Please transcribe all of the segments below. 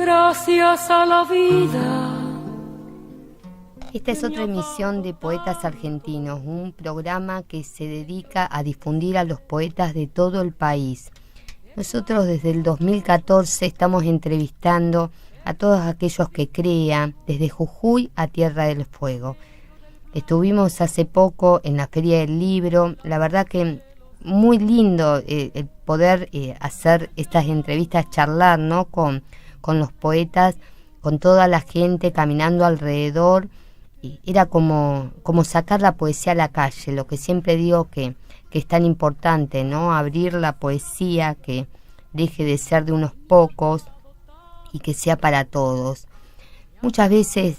gracias a la vida. Esta es otra emisión de Poetas Argentinos, un programa que se dedica a difundir a los poetas de todo el país. Nosotros desde el 2014 estamos entrevistando a todos aquellos que crean, desde Jujuy a Tierra del Fuego. Estuvimos hace poco en la Feria del Libro, la verdad que muy lindo el poder hacer estas entrevistas, charlar, ¿no? con los poetas, con toda la gente caminando alrededor. Era como sacar la poesía a la calle, lo que siempre digo que es tan importante, ¿no? Abrir la poesía, que deje de ser de unos pocos y que sea para todos. Muchas veces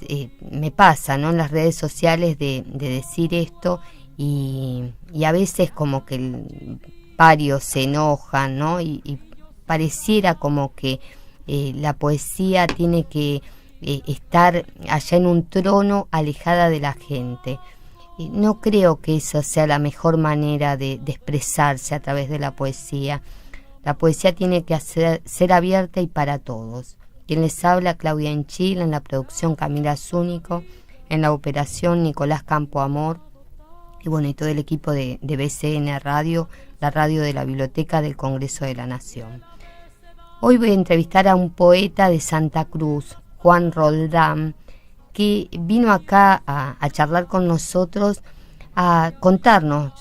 me pasa, ¿no? En las redes sociales de decir esto y a veces como que varios se enojan, ¿no? Y pareciera como que la poesía tiene que estar allá en un trono alejada de la gente. No creo que esa sea la mejor manera de expresarse a través de la poesía. La poesía tiene que ser abierta y para todos. Quien les habla, Claudia Enchil, en la producción Camila Zúñigo, en la operación Nicolás Campoamor, y bueno, y todo el equipo de BCN Radio, la radio de la Biblioteca del Congreso de la Nación. Hoy voy a entrevistar a un poeta de Santa Cruz, Juan Roldán, que vino acá a charlar con nosotros, a contarnos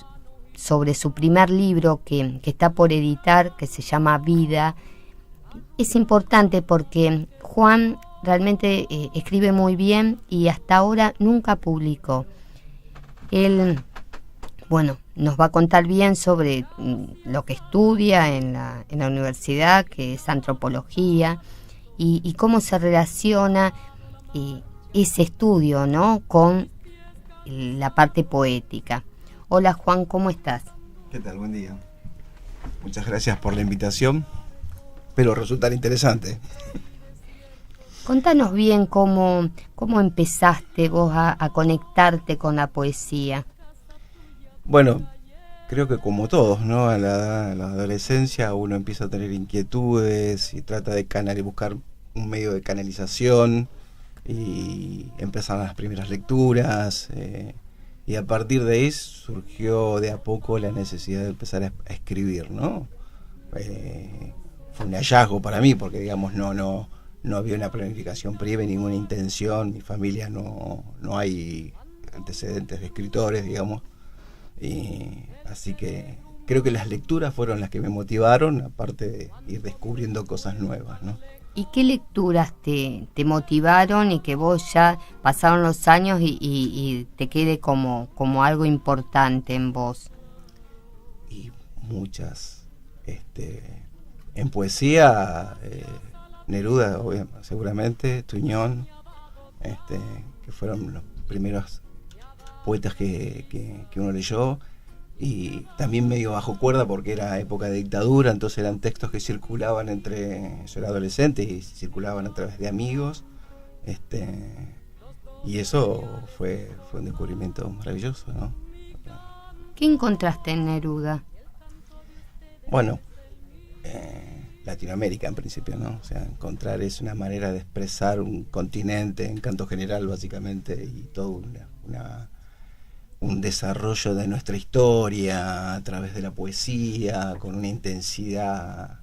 sobre su primer libro que está por editar, que se llama Vida. Es importante porque Juan realmente escribe muy bien y hasta ahora nunca publicó. Él, bueno, nos va a contar bien sobre lo que estudia en la universidad, que es antropología, y cómo se relaciona ese estudio, ¿no?, con la parte poética. Hola Juan, ¿cómo estás? ¿Qué tal? Buen día. Muchas gracias por la invitación, pero resulta interesante. Contanos bien cómo empezaste vos a conectarte con la poesía. Bueno, creo que como todos, ¿no? A la adolescencia uno empieza a tener inquietudes y trata de buscar un medio de canalización, y empezaron las primeras lecturas, y a partir de ahí surgió de a poco la necesidad de empezar a escribir, ¿no? Fue un hallazgo para mí porque, digamos, no había una planificación previa, ninguna intención. Mi familia no hay antecedentes de escritores, digamos, y así que creo que las lecturas fueron las que me motivaron, aparte de ir descubriendo cosas nuevas, ¿no? ¿Y qué lecturas te motivaron y que vos ya pasaron los años y te quede como algo importante en vos? Y muchas. En poesía, Neruda, seguramente, Tuñón, que fueron los primeros poetas que uno leyó. Y también medio bajo cuerda porque era época de dictadura, entonces eran textos que circulaban yo era adolescente y circulaban a través de amigos, y eso fue un descubrimiento maravilloso, ¿no? ¿Qué encontraste en Neruda? Bueno, Latinoamérica en principio, ¿no? O sea, encontrar es una manera de expresar un continente en canto general básicamente, y todo un desarrollo de nuestra historia a través de la poesía, con una intensidad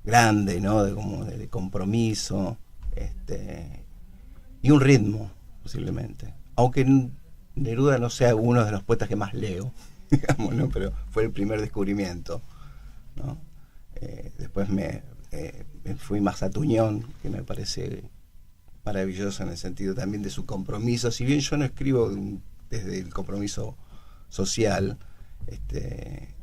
grande, ¿no? De compromiso, y un ritmo, posiblemente. Aunque Neruda no sea uno de los poetas que más leo, digamos, ¿no? Pero fue el primer descubrimiento, ¿no? Después me fui más a Tuñón, que me parece maravilloso en el sentido también de su compromiso. Si bien yo no escribo desde el compromiso social,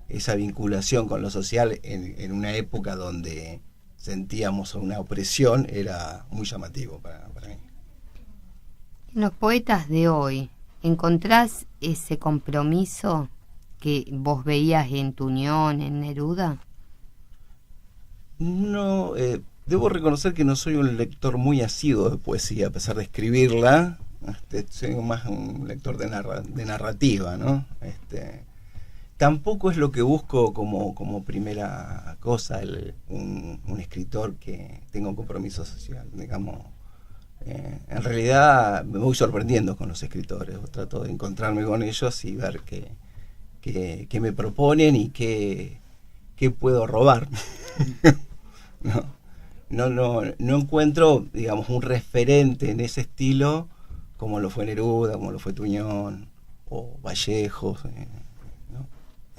esa vinculación con lo social en una época donde sentíamos una opresión era muy llamativo para mí. En los poetas de hoy, ¿encontrás ese compromiso que vos veías en Tuñón, en Neruda? No, debo reconocer que no soy un lector muy asiduo de poesía, a pesar de escribirla. Soy más un lector de narrativa, ¿no? tampoco es lo que busco como primera cosa, un escritor que tenga un compromiso social, digamos. En realidad me voy sorprendiendo con los escritores, trato de encontrarme con ellos y ver qué me proponen y qué puedo robar. No encuentro, digamos, un referente en ese estilo como lo fue Neruda, como lo fue Tuñón o Vallejos. ¿No?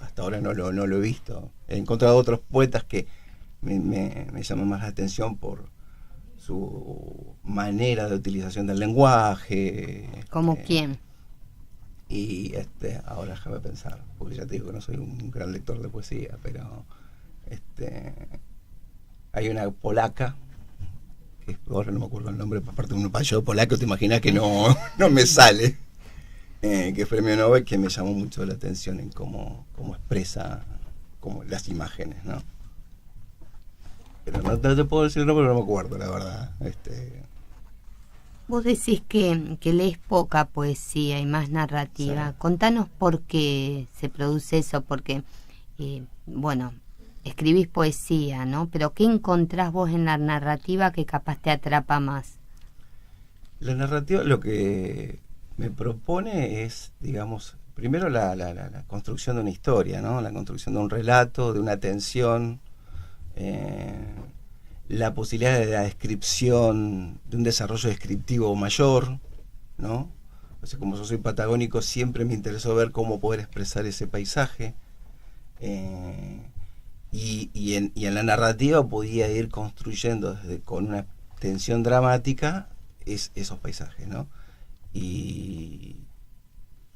Hasta ahora no lo he visto. He encontrado otros poetas que me llaman más la atención por su manera de utilización del lenguaje. ¿Como quién? Y ahora déjame pensar, porque ya te digo que no soy un gran lector de poesía, pero hay una polaca, que ahora no me acuerdo el nombre, aparte de un apellido polaco, te imaginas que no me sale, que es premio Nobel, que me llamó mucho la atención en cómo expresa como las imágenes, ¿no? Pero no te puedo decir el nombre, no me acuerdo, la verdad. Vos decís que lees poca poesía y más narrativa. Sí. Contanos por qué se produce eso, porque, bueno, escribís poesía, ¿no? Pero ¿qué encontrás vos en la narrativa que capaz te atrapa más? La narrativa lo que me propone es, digamos, primero la construcción de una historia, ¿no? La construcción de un relato, de una tensión, la posibilidad de la descripción, de un desarrollo descriptivo mayor, ¿no? O sea, como yo soy patagónico, siempre me interesó ver cómo poder expresar ese paisaje. Y en la narrativa podía ir construyendo con una tensión dramática esos paisajes, ¿no? Y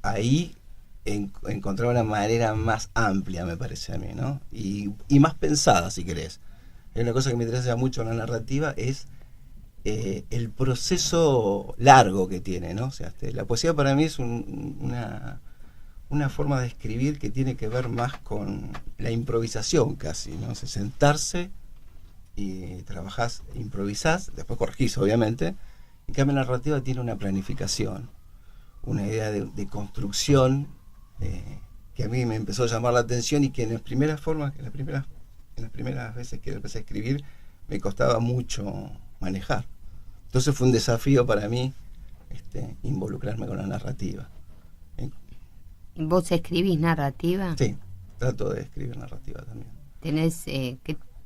ahí encontrar una manera más amplia, me parece a mí, ¿no? Y más pensada, si querés. Hay una cosa que me interesa mucho en la narrativa, es el proceso largo que tiene, ¿no? O sea, la poesía para mí es una forma de escribir que tiene que ver más con la improvisación casi, ¿no? O sea, sentarse y trabajás, improvisás, después corregís, obviamente. En cambio, la narrativa tiene una planificación, una idea de construcción que a mí me empezó a llamar la atención y que en las primeras veces que empecé a escribir me costaba mucho manejar. Entonces fue un desafío para mí involucrarme con la narrativa. ¿Vos escribís narrativa? Sí, trato de escribir narrativa también.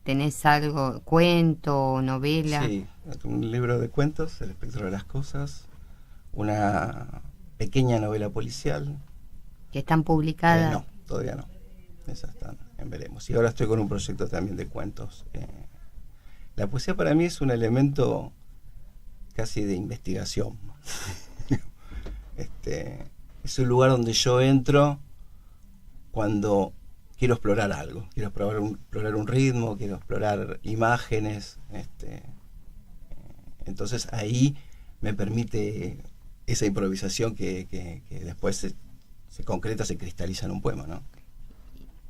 ¿Tenés algo, cuento, novela? Sí, un libro de cuentos, El espectro de las cosas, una pequeña novela policial. ¿Que están publicadas? No, todavía no. Esas están en veremos. Y ahora estoy con un proyecto también de cuentos. La poesía para mí es un elemento casi de investigación. Es un lugar donde yo entro cuando quiero explorar algo, quiero explorar un ritmo, quiero explorar imágenes. Entonces ahí me permite esa improvisación que después se concreta, se cristaliza en un poema, ¿no?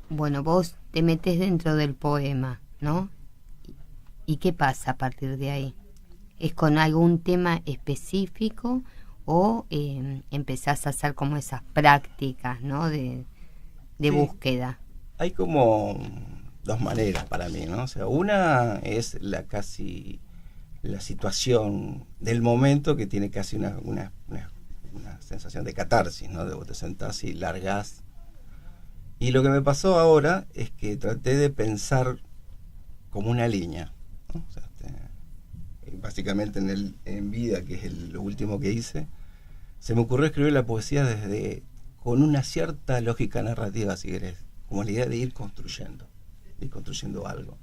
Bueno, vos te metés dentro del poema, ¿no? ¿Y qué pasa a partir de ahí? ¿Es con algún tema específico o empezás a hacer como esas prácticas, ¿no? de Sí. búsqueda? Hay como dos maneras para mí, ¿no? O sea, una es la situación del momento que tiene casi una sensación de catarsis, ¿no? De vos te sentás y largás. Y lo que me pasó ahora es que traté de pensar como una línea, ¿no? O sea, básicamente en Vida, que es lo último que hice, se me ocurrió escribir la poesía con una cierta lógica narrativa, si querés, como la idea de ir construyendo algo.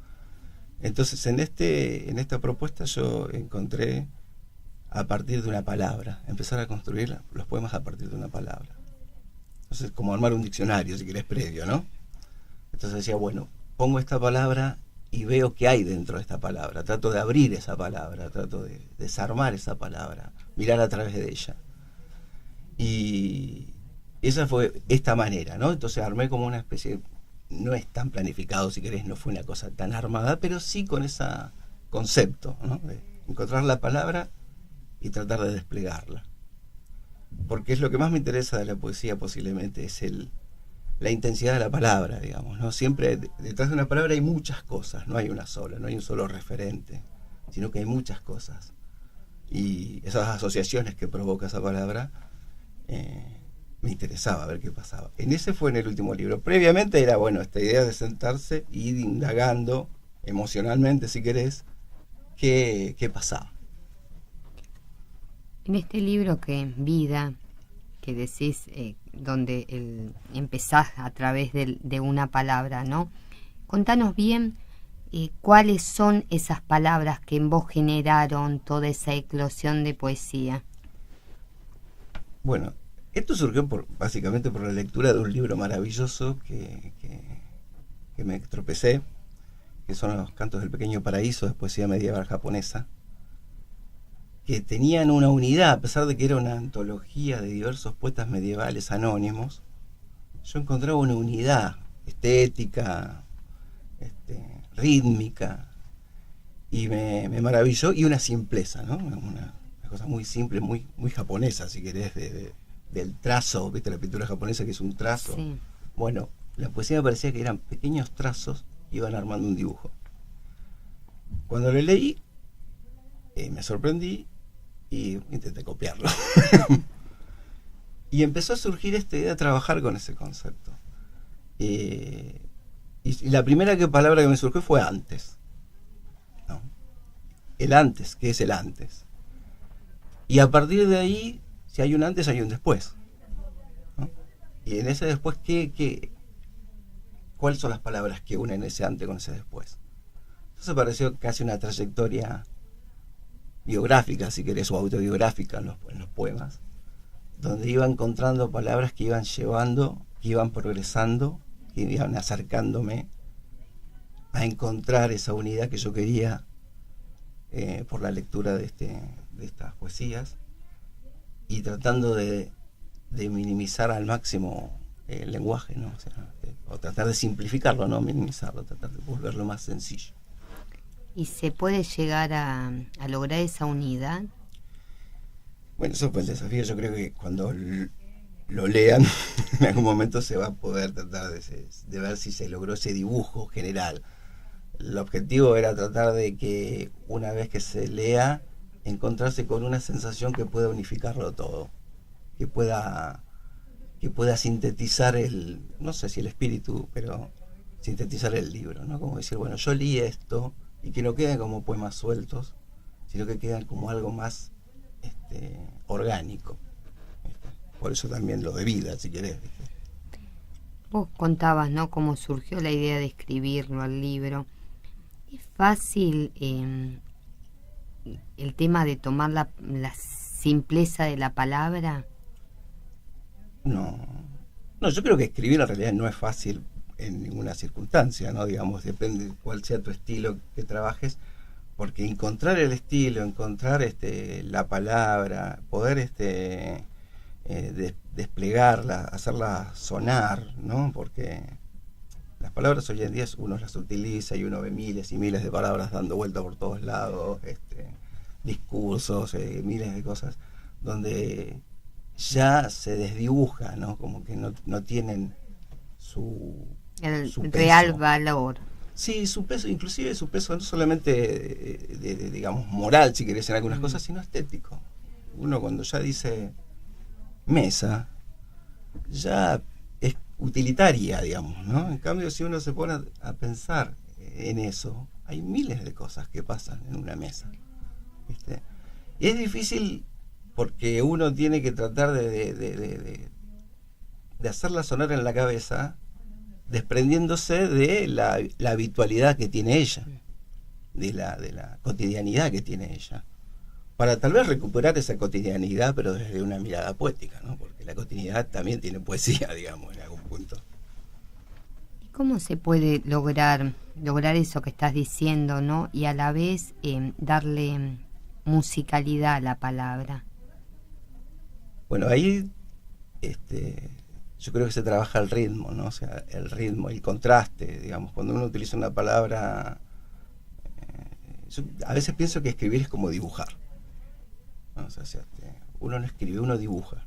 Entonces en esta propuesta yo encontré a partir de una palabra, empezar a construir los poemas a partir de una palabra. Entonces, como armar un diccionario, si querés, previo, ¿no? Entonces decía, bueno, pongo esta palabra y veo qué hay dentro de esta palabra. Trato de abrir esa palabra, trato de desarmar esa palabra, mirar a través de ella. Y esa fue esta manera, ¿no? Entonces armé como una especie, no es tan planificado, si querés, no fue una cosa tan armada, pero sí con ese concepto, ¿no? De encontrar la palabra y tratar de desplegarla. Porque es lo que más me interesa de la poesía, posiblemente, es la intensidad de la palabra, digamos, ¿no? Siempre detrás de una palabra hay muchas cosas, no hay una sola, no hay un solo referente, sino que hay muchas cosas. Y esas asociaciones que provoca esa palabra, me interesaba ver qué pasaba. Ese fue en el último libro. Previamente era, bueno, esta idea de sentarse y ir indagando emocionalmente, si querés, qué pasaba. En este libro que Vida, que decís, donde empezás a través de una palabra, ¿no? Contanos bien cuáles son esas palabras que en vos generaron toda esa eclosión de poesía. Bueno, esto surgió básicamente por la lectura de un libro maravilloso que me tropecé, que son los Cantos del Pequeño Paraíso, de poesía medieval japonesa, que tenían una unidad, a pesar de que era una antología de diversos poetas medievales anónimos. Yo encontraba una unidad estética, rítmica, y me maravilló, y una simpleza, ¿no? Una cosa muy simple, muy japonesa, si querés, del trazo, ¿viste? La pintura japonesa, que es un trazo. Sí. Bueno, la poesía me parecía que eran pequeños trazos que iban armando un dibujo. Cuando lo leí, me sorprendí y intenté copiarlo. Y empezó a surgir esta idea de trabajar con ese concepto. Y la primera palabra que me surgió fue antes, ¿no? El antes, ¿qué es el antes? Y a partir de ahí, si hay un antes, hay un después, ¿no? Y en ese después, ¿cuáles son las palabras que unen ese antes con ese después? Entonces pareció casi una trayectoria biográfica, si querés, o autobiográfica en los poemas, donde iba encontrando palabras que iban llevando, que iban progresando, que iban acercándome a encontrar esa unidad que yo quería por la lectura de estas poesías, y tratando de minimizar al máximo el lenguaje, ¿no? O tratar de simplificarlo, no minimizarlo, tratar de volverlo más sencillo. ¿Y se puede llegar a lograr esa unidad? Bueno, eso fue el desafío. Yo creo que cuando lo lean, en algún momento se va a poder tratar de ver si se logró ese dibujo general. El objetivo era tratar de que una vez que se lea, encontrarse con una sensación que pueda unificarlo todo, que pueda sintetizar no sé si el espíritu, pero sintetizar el libro, ¿no? Como decir, bueno, yo leí esto, y que no queden como poemas sueltos, sino que quedan como algo más orgánico. Por eso también lo de Vida, si querés. Vos contabas, ¿no?, cómo surgió la idea de escribirlo al libro. ¿Es fácil el tema de tomar la simpleza de la palabra? No, yo creo que escribir en realidad no es fácil en ninguna circunstancia, ¿no? Digamos, depende de cuál sea tu estilo que trabajes, porque encontrar el estilo, encontrar la palabra, poder desplegarla, hacerla sonar, ¿no? Porque las palabras hoy en día uno las utiliza y uno ve miles y miles de palabras dando vuelta por todos lados, discursos, miles de cosas, donde ya se desdibuja, ¿no? Como que no tienen su real peso. Valor. Sí, su peso, inclusive su peso no solamente digamos, moral, si querés, en algunas cosas, sino estético. Uno cuando ya dice mesa, ya es utilitaria, digamos, ¿no? En cambio, si uno se pone a pensar en eso, hay miles de cosas que pasan en una mesa, ¿viste? Y es difícil porque uno tiene que tratar de hacerla sonar en la cabeza, desprendiéndose de la habitualidad que tiene ella, de la cotidianidad que tiene ella, para tal vez recuperar esa cotidianidad, pero desde una mirada poética, ¿no? Porque la cotidianidad también tiene poesía, digamos, en algún punto. ¿Y cómo se puede lograr eso que estás diciendo, ¿no? Y a la vez darle musicalidad a la palabra. Bueno, ahí yo creo que se trabaja el ritmo, ¿no? O sea, el ritmo, el contraste, digamos, cuando uno utiliza una palabra, yo a veces pienso que escribir es como dibujar, ¿no? O sea, uno no escribe, uno dibuja,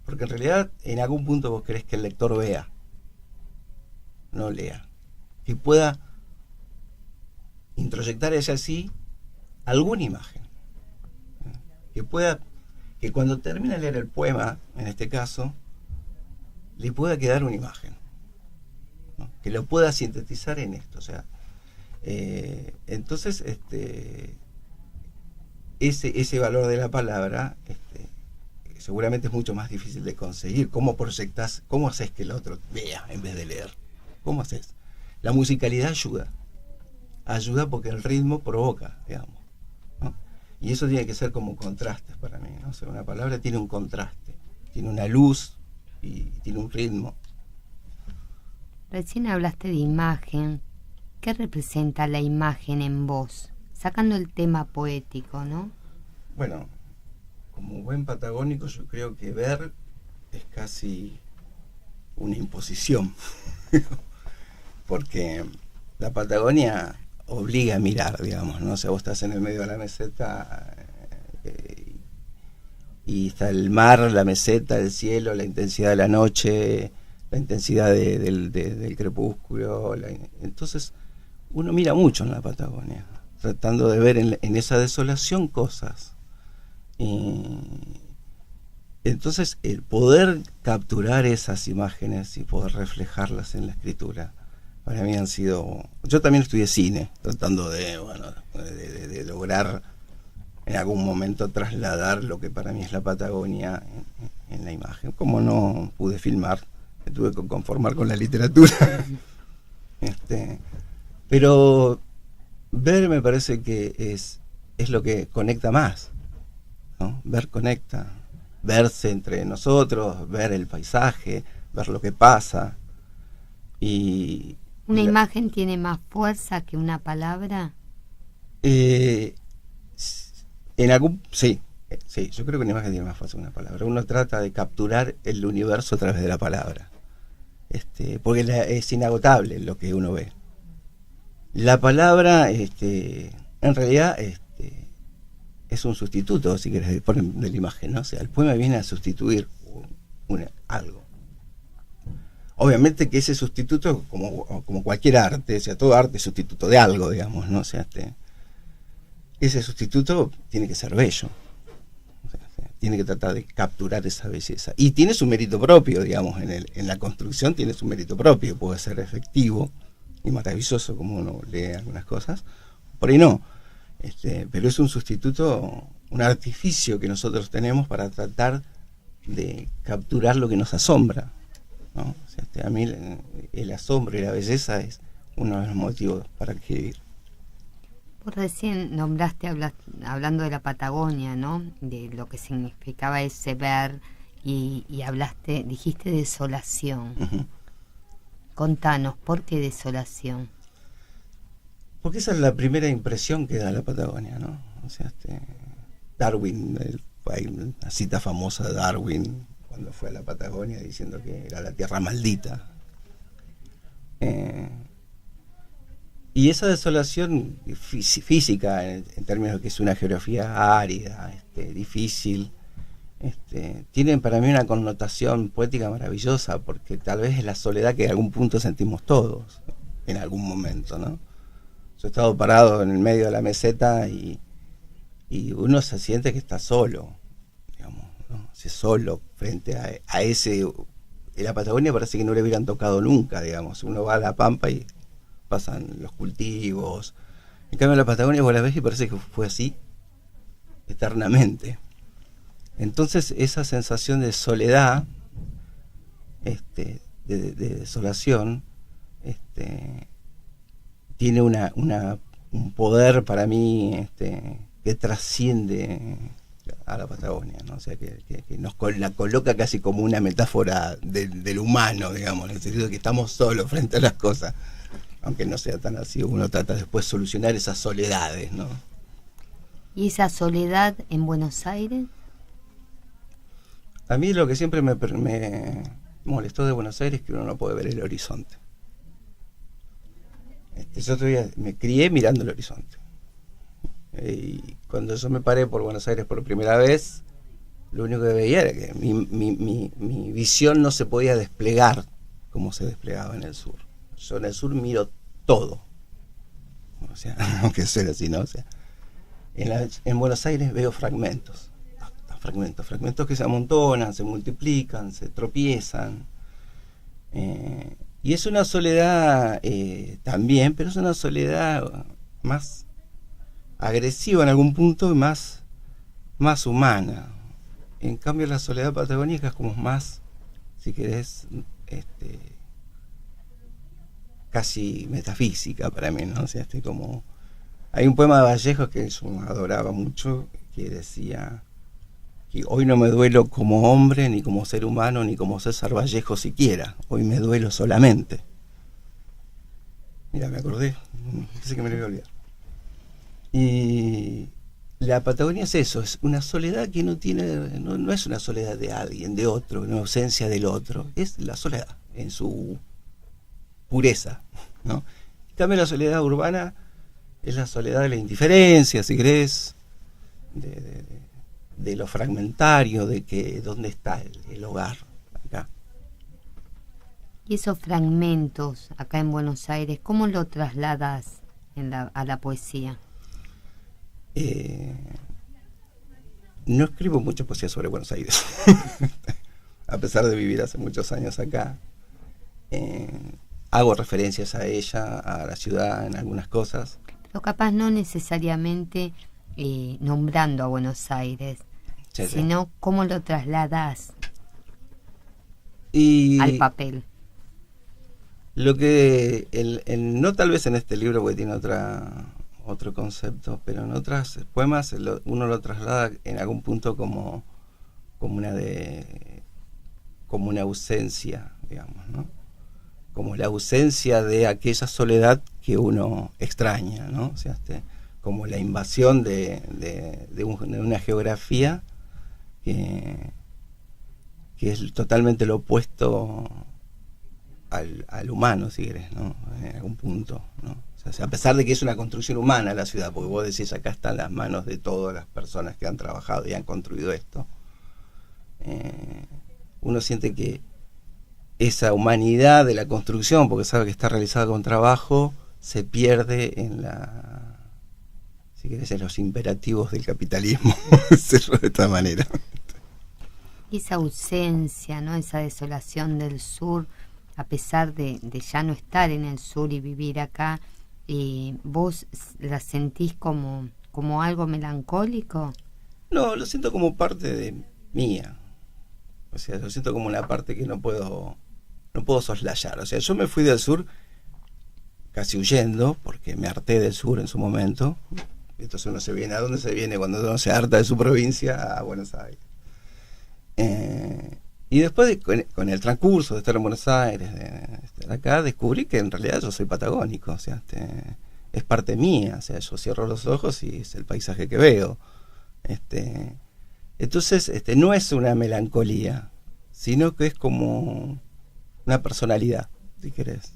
porque en realidad en algún punto vos querés que el lector vea, no lea, que pueda introyectar hacia sí alguna imagen, que cuando termine de leer el poema, en este caso, le pueda quedar una imagen, ¿no? Que lo pueda sintetizar en esto. O sea, entonces ese valor de la palabra seguramente es mucho más difícil de conseguir. ¿Cómo proyectás, cómo haces que el otro vea en vez de leer? ¿Cómo haces? La musicalidad ayuda porque el ritmo provoca, digamos, ¿no? Y eso tiene que ser como contrastes para mí, ¿no? O sea, una palabra tiene un contraste, tiene una luz y tiene un ritmo. Recién hablaste de imagen. ¿Qué representa la imagen en vos? Sacando el tema poético, ¿no? Bueno, como buen patagónico, yo creo que ver es casi una imposición. Porque la Patagonia obliga a mirar, digamos, ¿no? O sea, vos estás en el medio de la meseta y está el mar, la meseta, el cielo, la intensidad de la noche, la intensidad del crepúsculo. Entonces, uno mira mucho en la Patagonia, tratando de ver en esa desolación cosas. Entonces, el poder capturar esas imágenes y poder reflejarlas en la escritura, para mí han sido... Yo también estudié cine, tratando de lograr en algún momento trasladar lo que para mí es la Patagonia en la imagen. Como no pude filmar, me tuve que conformar con la literatura. Pero ver me parece que es lo que conecta más, ¿no? Ver conecta, verse entre nosotros, ver el paisaje, ver lo que pasa. ¿Una imagen tiene más fuerza que una palabra? Sí, yo creo que una imagen tiene más fuerza que una palabra. Uno trata de capturar el universo a través de la palabra, porque es inagotable lo que uno ve. La palabra, en realidad, es un sustituto, si querés, de la imagen, ¿no? O sea, el poema viene a sustituir algo. Obviamente que ese sustituto, como cualquier arte, o sea, todo arte es sustituto de algo, digamos, ¿no? O sea, ese sustituto tiene que ser bello. O sea, tiene que tratar de capturar esa belleza. Y tiene su mérito propio, digamos, en la construcción tiene su mérito propio. Puede ser efectivo y maravilloso, como uno lee algunas cosas, por ahí no. Pero es un sustituto, un artificio que nosotros tenemos para tratar de capturar lo que nos asombra, ¿no? O sea, a mí el asombro y la belleza es uno de los motivos para escribir. Vos recién nombraste, hablando de la Patagonia, ¿no? De lo que significaba ese ver, y dijiste desolación. Uh-huh. Contanos, ¿por qué desolación? Porque esa es la primera impresión que da la Patagonia, ¿no? O sea, Darwin, hay una cita famosa de Darwin cuando fue a la Patagonia diciendo que era la tierra maldita. Y esa desolación física, en términos de que es una geografía árida, difícil, tiene para mí una connotación poética maravillosa, porque tal vez es la soledad que en algún punto sentimos todos, en algún momento, ¿no? Yo he estado parado en el medio de la meseta y uno se siente que está solo, digamos, ¿no? Se solo frente a ese... En la Patagonia parece que no le hubieran tocado nunca, digamos. Uno va a la pampa y pasan los cultivos. En cambio en la Patagonia vos la ves y parece que fue así eternamente. Entonces esa sensación de soledad, de desolación, tiene un poder para mí que trasciende a la Patagonia, ¿no? O sea, que la coloca casi como una metáfora del humano, digamos, en el sentido de que estamos solos frente a las cosas, aunque no sea tan así. Uno trata después de solucionar esas soledades, ¿no? ¿Y esa soledad en Buenos Aires? A mí lo que siempre me molestó de Buenos Aires es que uno no puede ver el horizonte. Yo todavía me crié mirando el horizonte. Y cuando yo me paré por Buenos Aires por primera vez, lo único que veía era que mi visión no se podía desplegar como se desplegaba en el sur. yo en el sur miro todo. O sea, aunque suene así, ¿no? O sea, en Buenos Aires veo fragmentos que se amontonan, se multiplican, se tropiezan. Y es una soledad también, pero es una soledad más agresiva en algún punto y más humana. En cambio la soledad patagónica es como más, si querés, casi metafísica para mí, ¿no? O sea, como... Hay un poema de Vallejo que yo adoraba mucho, que decía que hoy no me duelo como hombre, ni como ser humano, ni como César Vallejo siquiera. Hoy me duelo solamente. Mira, me acordé, pensé que me lo iba a olvidar. Y la Patagonia es eso, es una soledad que no tiene, no es una soledad de alguien, de otro, una ausencia del otro, es la soledad en su pureza, ¿no? También la soledad urbana es la soledad de la indiferencia, si querés, de lo fragmentario, de que dónde está el hogar acá. Y esos fragmentos acá en Buenos Aires, ¿cómo lo trasladas a la poesía? No escribo mucha poesía sobre Buenos Aires, a pesar de vivir hace muchos años acá. Hago referencias a ella, a la ciudad en algunas cosas. Pero capaz no necesariamente nombrando a Buenos Aires, sí, sino cómo lo trasladas al papel. Lo que no tal vez en este libro, porque tiene otro concepto, pero en otros poemas uno lo traslada en algún punto como una ausencia, digamos, ¿no? Como la ausencia de aquella soledad que uno extraña, ¿no? O sea, como la invasión de una geografía que es totalmente lo opuesto al humano, si querés, ¿no? En algún punto, ¿no? O sea, a pesar de que es una construcción humana la ciudad, porque vos decís, acá están las manos de todas las personas que han trabajado y han construido esto, uno siente que esa humanidad de la construcción, porque sabe que está realizada con trabajo, se pierde en si querés, en los imperativos del capitalismo, decirlo de esta manera. Y esa ausencia, ¿no? Esa desolación del sur, a pesar de ya no estar en el sur y vivir acá, ¿vos la sentís como algo melancólico? No, lo siento como parte de mía. O sea, lo siento como una parte que no puedo soslayar. O sea, yo me fui del sur casi huyendo, porque me harté del sur en su momento. Entonces uno se viene, ¿a dónde se viene cuando uno se harta de su provincia? A Buenos Aires. Y después con el transcurso de estar en Buenos Aires, de estar acá, descubrí que en realidad yo soy patagónico. O sea, es parte mía. O sea, yo cierro los ojos y es el paisaje que veo. Entonces, no es una melancolía, sino que es como una personalidad, si querés.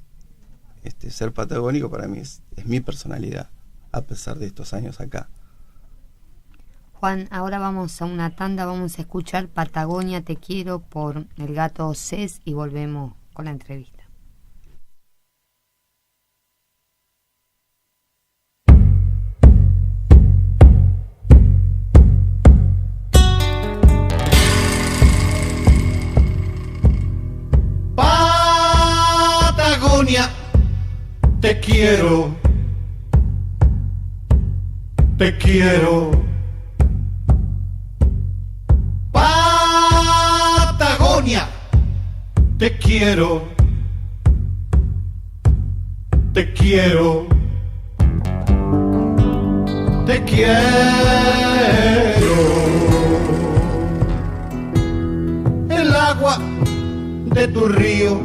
Ser patagónico para mí es mi personalidad, a pesar de estos años acá. Juan, ahora vamos a una tanda, vamos a escuchar Patagonia Te Quiero por El Gato Océs y volvemos con la entrevista. Patagonia, te quiero, te quiero. Patagonia, te quiero, te quiero, te quiero. El agua de tu río,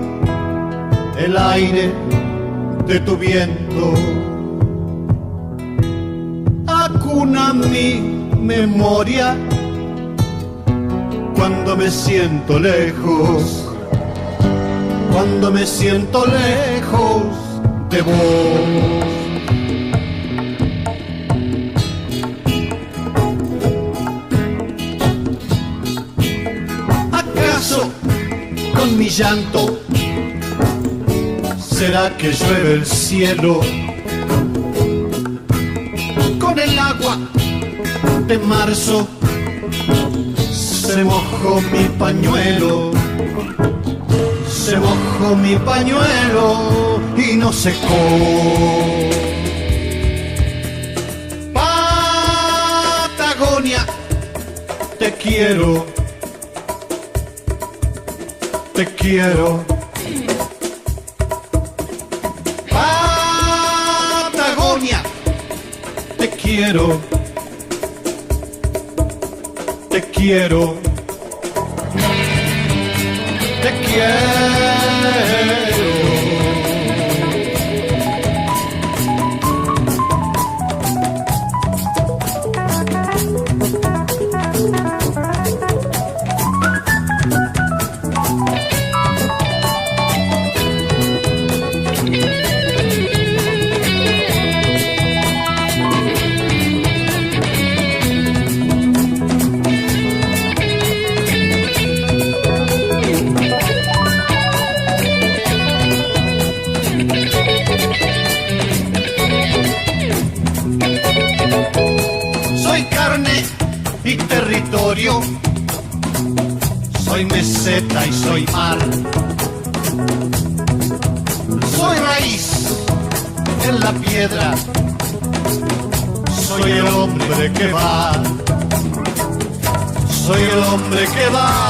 el aire de tu viento, acuna mi memoria cuando me siento lejos, cuando me siento lejos de vos. ¿Acaso con mi llanto ¿Será que llueve el cielo con el agua de marzo? Se mojó mi pañuelo, se mojó mi pañuelo y no secó. Patagonia, te quiero, te quiero. Patagonia, te quiero, te quiero, te quiero. Y territorio, soy meseta y soy mar, soy raíz en la piedra, soy el hombre que va, soy el hombre que vaya.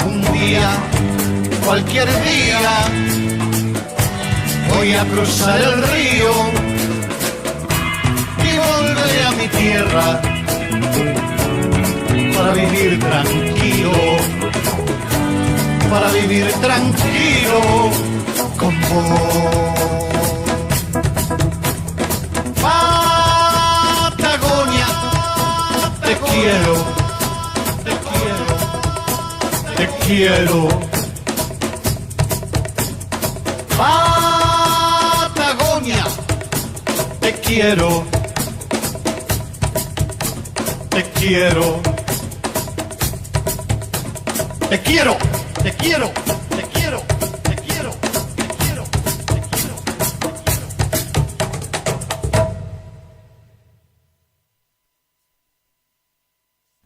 Un día, cualquier día, voy a cruzar el río y volveré a mi tierra para vivir tranquilo, para vivir tranquilo con vos. Patagonia, te quiero, te quiero, te quiero. Patagonia, te quiero, te quiero, te quiero, te quiero, te quiero, te quiero, te quiero, te quiero.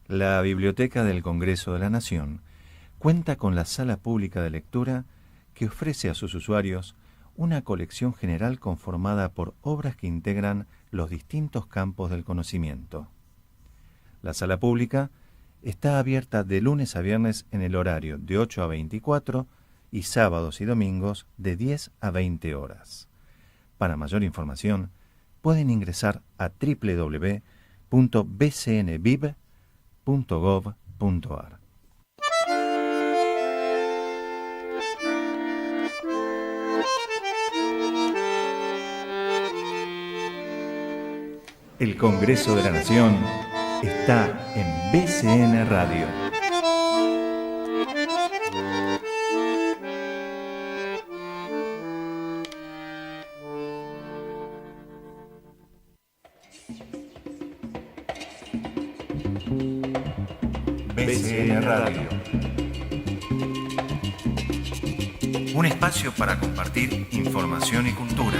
La Biblioteca del Congreso de la Nación cuenta con la Sala Pública de Lectura que ofrece a sus usuarios una colección general conformada por obras que integran los distintos campos del conocimiento. La sala pública está abierta de lunes a viernes en el horario de 8 a 24 y sábados y domingos de 10 a 20 horas. Para mayor información, pueden ingresar a www.bcnviv.gov.ar. El Congreso de la Nación está en BCN Radio. BCN Radio. Un espacio para compartir información y cultura.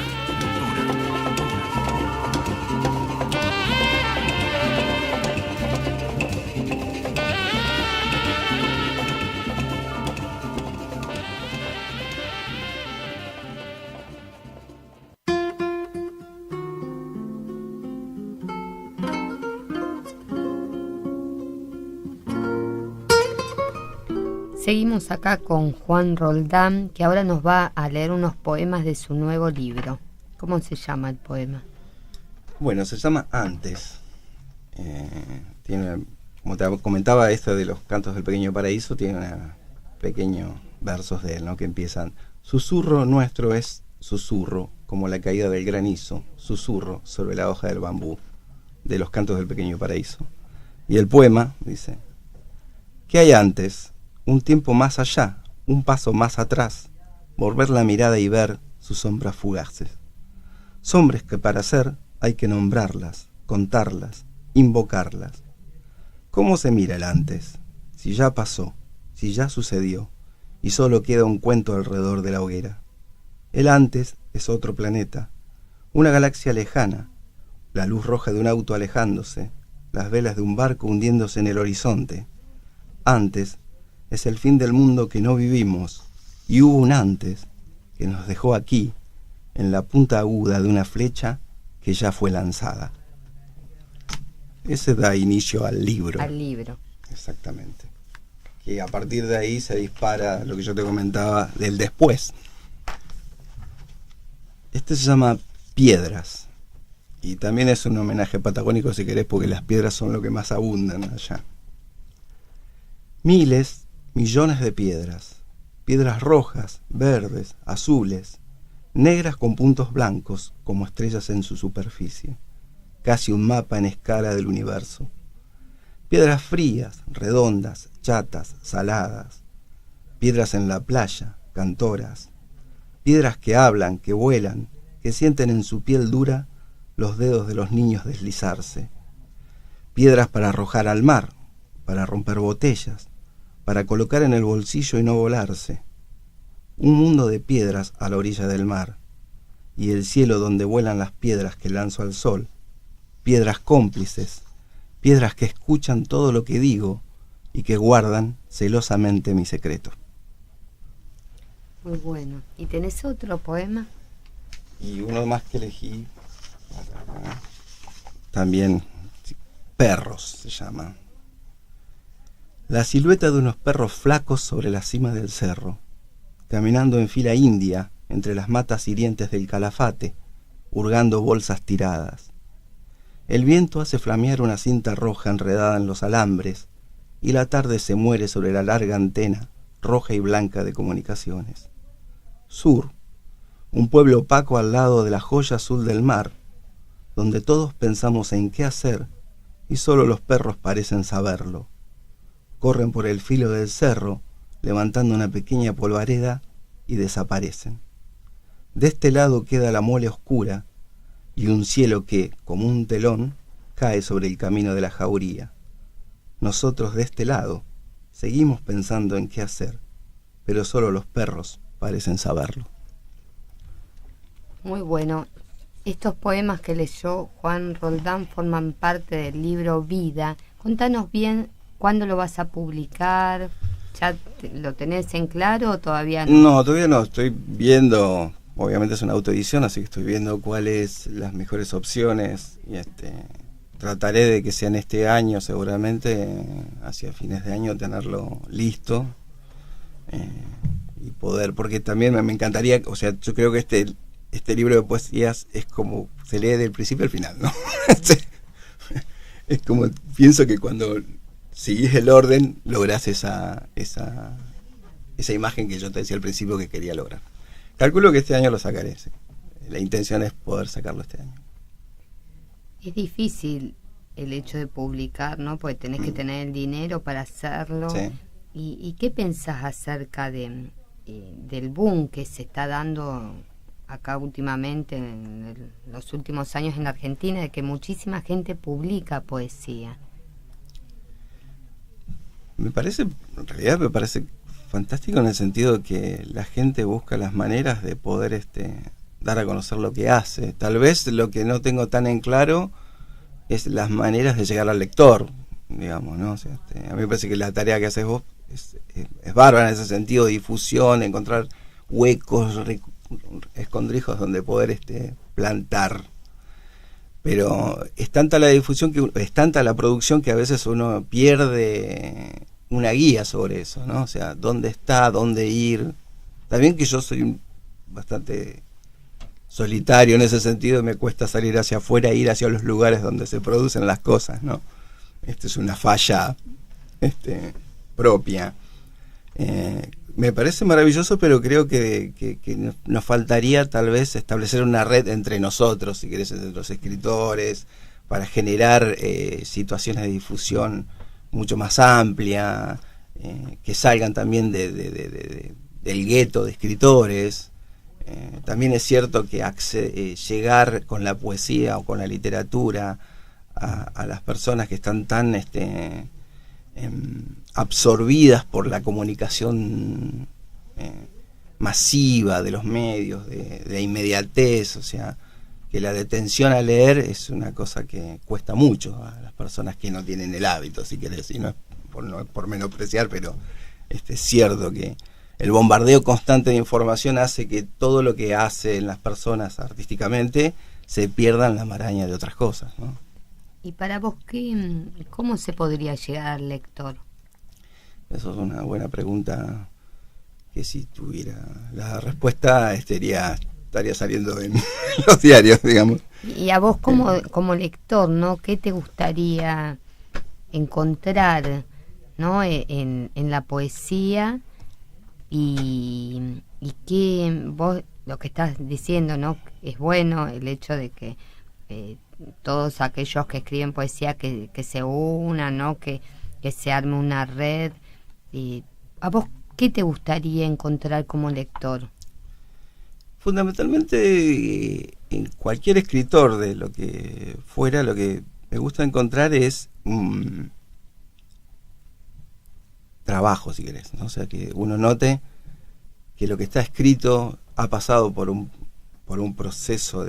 Seguimos acá con Juan Roldán, que ahora nos va a leer unos poemas de su nuevo libro. ¿Cómo se llama el poema? Bueno, se llama Antes. Tiene, como te comentaba, esto de los cantos del Pequeño Paraíso, tiene pequeños versos de él, ¿no? Que empiezan: susurro nuestro es susurro, como la caída del granizo, susurro sobre la hoja del bambú, de los cantos del Pequeño Paraíso. Y el poema dice: ¿qué hay antes? Un tiempo más allá, un paso más atrás, volver la mirada y ver sus sombras fugaces. Sombras que para ser hay que nombrarlas, contarlas, invocarlas. ¿Cómo se mira el antes? Si ya pasó, si ya sucedió, y solo queda un cuento alrededor de la hoguera? El antes es otro planeta, una galaxia lejana, la luz roja de un auto alejándose, las velas de un barco hundiéndose en el horizonte. Antes es el fin del mundo que no vivimos, y hubo un antes que nos dejó aquí, en la punta aguda de una flecha que ya fue lanzada. Ese da inicio al libro. Al libro. Exactamente. Que a partir de ahí se dispara lo que yo te comentaba del después. Este se llama Piedras. Y también es un homenaje patagónico, si querés, porque las piedras son lo que más abundan allá. Miles, millones de piedras. Piedras rojas, verdes, azules, negras con puntos blancos como estrellas en su superficie. Casi un mapa en escala del universo. Piedras frías, redondas, chatas, saladas. Piedras en la playa, cantoras. Piedras que hablan, que vuelan, que sienten en su piel dura los dedos de los niños deslizarse. Piedras para arrojar al mar, para romper botellas, para colocar en el bolsillo y no volarse. Un mundo de piedras a la orilla del mar, y el cielo donde vuelan las piedras que lanzo al sol. Piedras cómplices, piedras que escuchan todo lo que digo y que guardan celosamente mi secreto. Muy bueno. ¿Y tenés otro poema? Y uno más que elegí, también Perros se llama. La silueta de unos perros flacos sobre la cima del cerro, caminando en fila india entre las matas hirientes del Calafate, hurgando bolsas tiradas. El viento hace flamear una cinta roja enredada en los alambres, y la tarde se muere sobre la larga antena roja y blanca de comunicaciones. Sur, un pueblo opaco al lado de la joya azul del mar, donde todos pensamos en qué hacer y solo los perros parecen saberlo. Corren por el filo del cerro, levantando una pequeña polvareda y desaparecen. De este lado queda la mole oscura y un cielo que, como un telón, cae sobre el camino de la jauría. Nosotros de este lado seguimos pensando en qué hacer, pero solo los perros parecen saberlo. Muy bueno. Estos poemas que leyó Juan Roldán forman parte del libro Vida. Contanos bien cuándo lo vas a publicar. ¿Ya lo tenés en claro o todavía no? No, todavía no. Estoy viendo, obviamente es una autoedición, así que estoy viendo cuáles las mejores opciones y trataré de que sea en este año, seguramente hacia fines de año tenerlo listo y poder, porque también me encantaría, o sea, yo creo que este libro de poesías es como se lee del principio al final, ¿no? Es como, pienso que cuando seguís el orden lográs esa imagen que yo te decía al principio que quería lograr. Calculo que este año lo sacaré, sí. La intención es poder sacarlo este año. Es difícil el hecho de publicar, ¿no? Porque tenés que tener el dinero para hacerlo. Sí. ¿Y qué pensás acerca del boom que se está dando acá últimamente, en los últimos años en la Argentina, de que muchísima gente publica poesía? En realidad me parece fantástico en el sentido de que la gente busca las maneras de poder dar a conocer lo que hace. Tal vez lo que no tengo tan en claro es las maneras de llegar al lector, digamos, ¿no? O sea, a mí me parece que la tarea que haces vos es bárbara en ese sentido, de difusión, encontrar huecos, escondrijos donde poder plantar. Pero es tanta la difusión, es tanta la producción que a veces uno pierde una guía sobre eso, ¿no? O sea, dónde está, dónde ir. También que yo soy bastante solitario en ese sentido, me cuesta salir hacia afuera, ir hacia los lugares donde se producen las cosas, ¿no? Es una falla propia. Me parece maravilloso, pero creo que nos faltaría tal vez establecer una red entre nosotros, si querés, entre los escritores, para generar situaciones de difusión mucho más amplia, que salgan también del gueto de escritores. También es cierto que llegar con la poesía o con la literatura a las personas que están tan absorbidas por la comunicación masiva de los medios, de inmediatez, o sea, que la detención a leer es una cosa que cuesta mucho a las personas que no tienen el hábito, si querés, y no es por menospreciar, pero es cierto que el bombardeo constante de información hace que todo lo que hacen las personas artísticamente se pierda en la maraña de otras cosas, ¿no? Y para vos, ¿cómo se podría llegar al lector? Eso es una buena pregunta, que si tuviera la respuesta estaría saliendo en los diarios, digamos. Y a vos como lector, ¿no? ¿Qué te gustaría encontrar, ¿no? en la poesía? Y que vos, lo que estás diciendo, ¿no? Es bueno el hecho de que todos aquellos que escriben poesía que se unan, ¿no? Que se arme una red. ¿A vos qué te gustaría encontrar como lector? Fundamentalmente, en cualquier escritor de lo que fuera, lo que me gusta encontrar es trabajo, si querés, ¿no? O sea, que uno note que lo que está escrito ha pasado por un proceso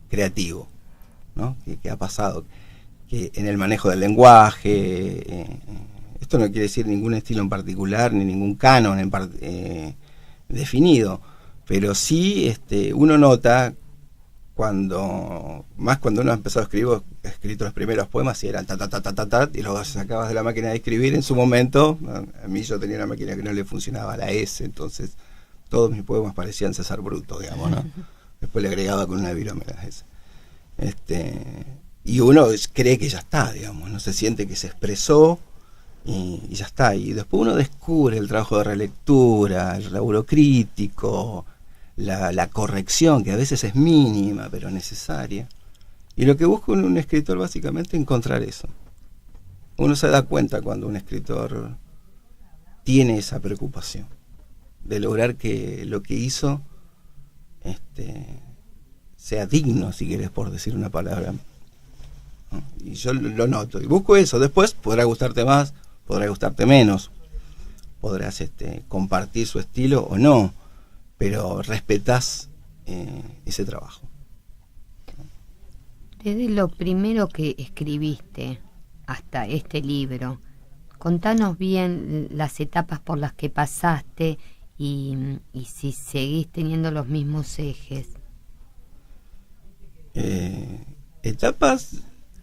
creativo, ¿no? Que ha pasado, que en el manejo del lenguaje, esto no quiere decir ningún estilo en particular, ni ningún canon definido, pero sí uno nota cuando uno ha empezado a escrito los primeros poemas y eran ta, y luego sacabas de la máquina de escribir. En su momento, a mí yo tenía una máquina que no le funcionaba la S, entonces todos mis poemas parecían César Bruto, digamos, ¿no? Después le agregaba con una virome la S. Y uno cree que ya está, digamos, no se siente que se expresó y ya está. Y después uno descubre el trabajo de relectura, el laburo crítico, la corrección, que a veces es mínima pero necesaria. Y lo que busca un escritor básicamente es encontrar eso. Uno se da cuenta cuando un escritor tiene esa preocupación de lograr que lo que hizo sea digno, si querés, por decir una palabra, ¿no? Y yo lo noto y busco eso. Después podrá gustarte más, podrá gustarte menos, podrás compartir su estilo o no, pero respetás ese trabajo. Desde lo primero que escribiste hasta este libro, contanos bien las etapas por las que pasaste y si seguís teniendo los mismos ejes. Etapas,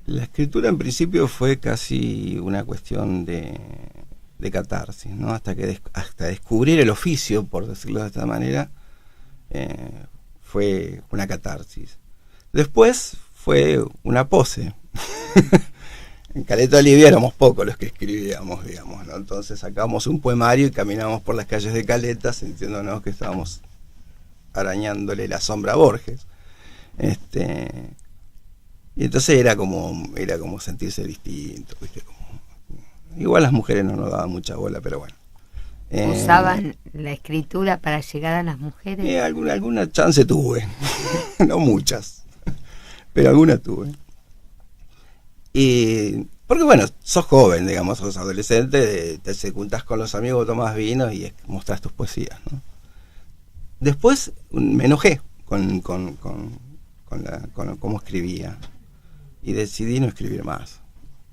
la escritura en principio fue casi una cuestión de catarsis, ¿no? Hasta descubrir el oficio, por decirlo de esta manera, fue una catarsis. Después fue una pose. En Caleta Olivia éramos pocos los que escribíamos, digamos, ¿no? Entonces sacábamos un poemario y caminábamos por las calles de Caleta sintiéndonos que estábamos arañándole la sombra a Borges. Y entonces era como sentirse distinto, ¿viste? Igual las mujeres no nos daban mucha bola, pero bueno. ¿Usaban la escritura para llegar a las mujeres? Alguna chance tuve. No muchas, pero alguna tuve. Porque bueno, sos joven, digamos, sos adolescente, te juntás con los amigos, tomás vino y mostrás tus poesías, ¿no? Después me enojé con cómo escribía y decidí no escribir más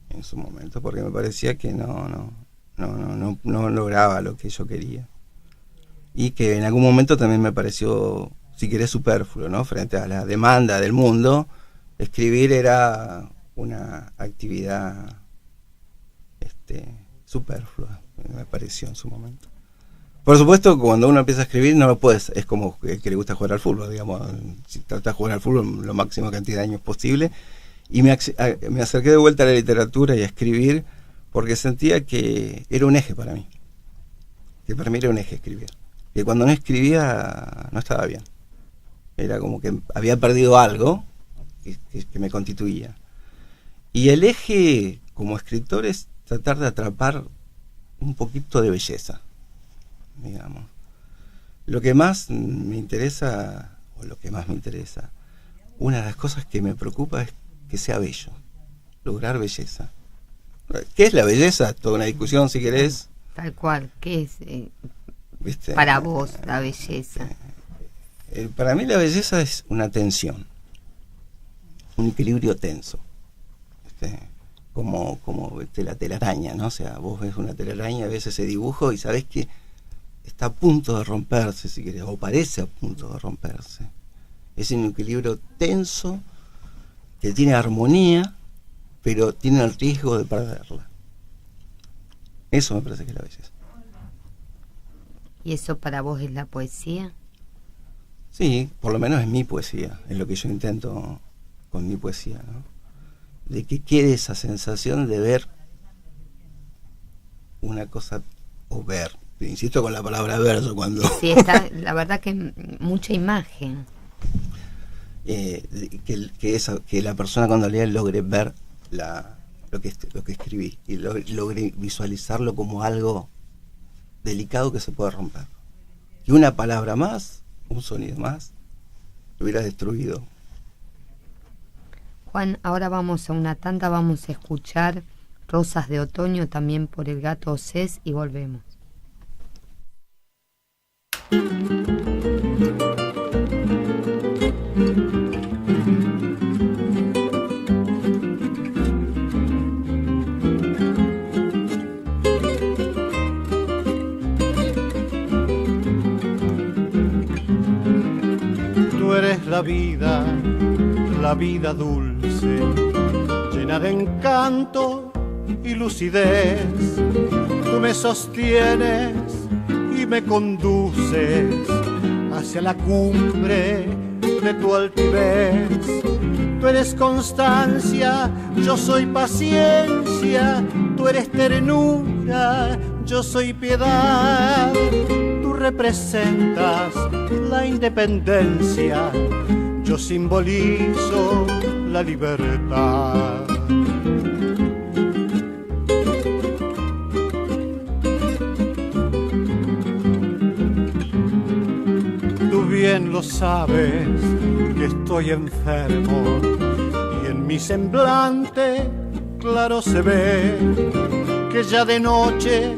en su momento, porque me parecía que no lograba lo que yo quería, y que en algún momento también me pareció, si querés, superfluo, ¿no? Frente a la demanda del mundo, escribir era una actividad superflua, me pareció en su momento. Por supuesto, cuando uno empieza a escribir no lo puedes, es como el que le gusta jugar al fútbol, digamos, si tratas de jugar al fútbol lo máxima cantidad de años posible, y me acerqué de vuelta a la literatura y a escribir porque sentía que era un eje para mí, que para mí era un eje escribir, que cuando no escribía no estaba bien, era como que había perdido algo que me constituía. Y el eje como escritor es tratar de atrapar un poquito de belleza, digamos. Lo que más me interesa, una de las cosas que me preocupa es que sea bello, lograr belleza. ¿Qué es la belleza? Toda una discusión, si querés. Tal cual. ¿Qué es ¿Viste? para vos la belleza? Para mí la belleza es una tensión, un equilibrio tenso. Como la telaraña, ¿no? O sea, vos ves una telaraña, ves ese dibujo y sabés que está a punto de romperse, si querés, o parece a punto de romperse. Es un equilibrio tenso que tiene armonía, pero tiene el riesgo de perderla. Eso me parece que es la belleza. ¿Y eso para vos es la poesía? Sí, por lo menos es mi poesía, es lo que yo intento con mi poesía, ¿no? De que quede esa sensación de ver una cosa, o ver, insisto con la palabra verso cuando... Sí, está, la verdad que mucha imagen. Que la persona cuando lea logre ver lo que escribí y logre visualizarlo como algo delicado que se puede romper. Y una palabra más, un sonido más, lo hubiera destruido. Juan, ahora vamos a una tanda, vamos a escuchar Rosas de Otoño también por el Gato Océs y volvemos. Tú eres la vida dulce, llena de encanto y lucidez. Tú me sostienes y me conduces hacia la cumbre de tu altivez. Tú eres constancia, yo soy paciencia. Tú eres ternura, yo soy piedad. Tú representas la independencia, yo simbolizo la libertad. Tú bien lo sabes que estoy enfermo y en mi semblante claro se ve que ya de noche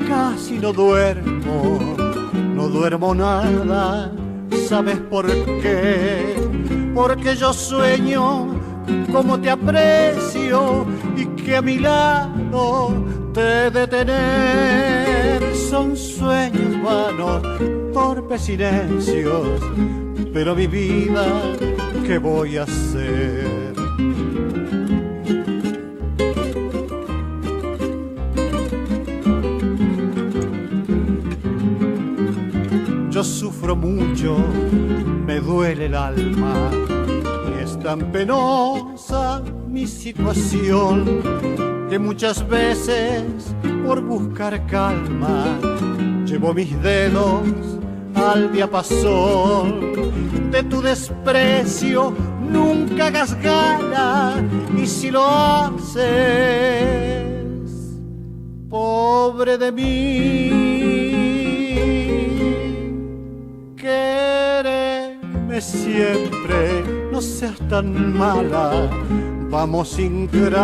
casi no duermo nada. ¿Sabes por qué? Porque yo sueño como te aprecio y que a mi lado te he de tener. Son sueños vanos, torpes y necios, pero mi vida, ¿qué voy a hacer? Yo sufro mucho, me duele el alma, y es tan penosa mi situación que muchas veces por buscar calma llevo mis dedos al diapasón de tu desprecio. Nunca hagas gala, y si lo haces, pobre de mí. Quéreme siempre, no seas tan mala, vamos ingrata,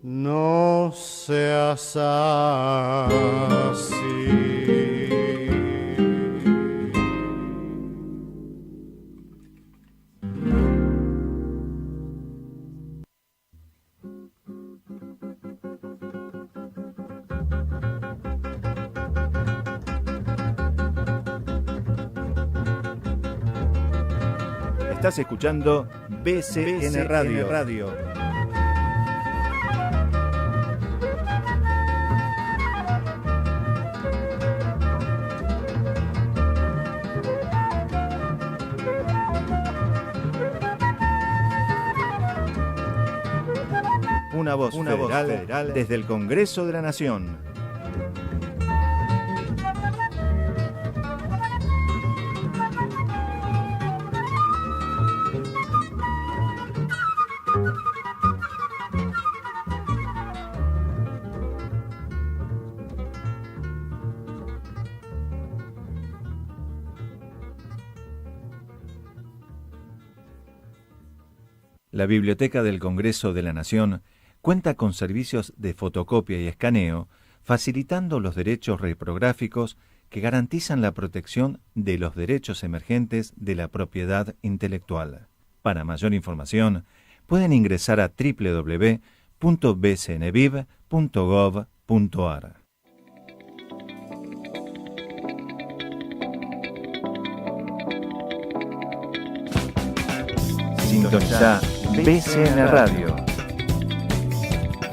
no seas así. Estás escuchando BCN Radio. Una voz federal desde el Congreso de la Nación. La Biblioteca del Congreso de la Nación cuenta con servicios de fotocopia y escaneo, facilitando los derechos reprográficos que garantizan la protección de los derechos emergentes de la propiedad intelectual. Para mayor información, pueden ingresar a www.bcnviv.gov.ar. Sintoniza BCN Radio,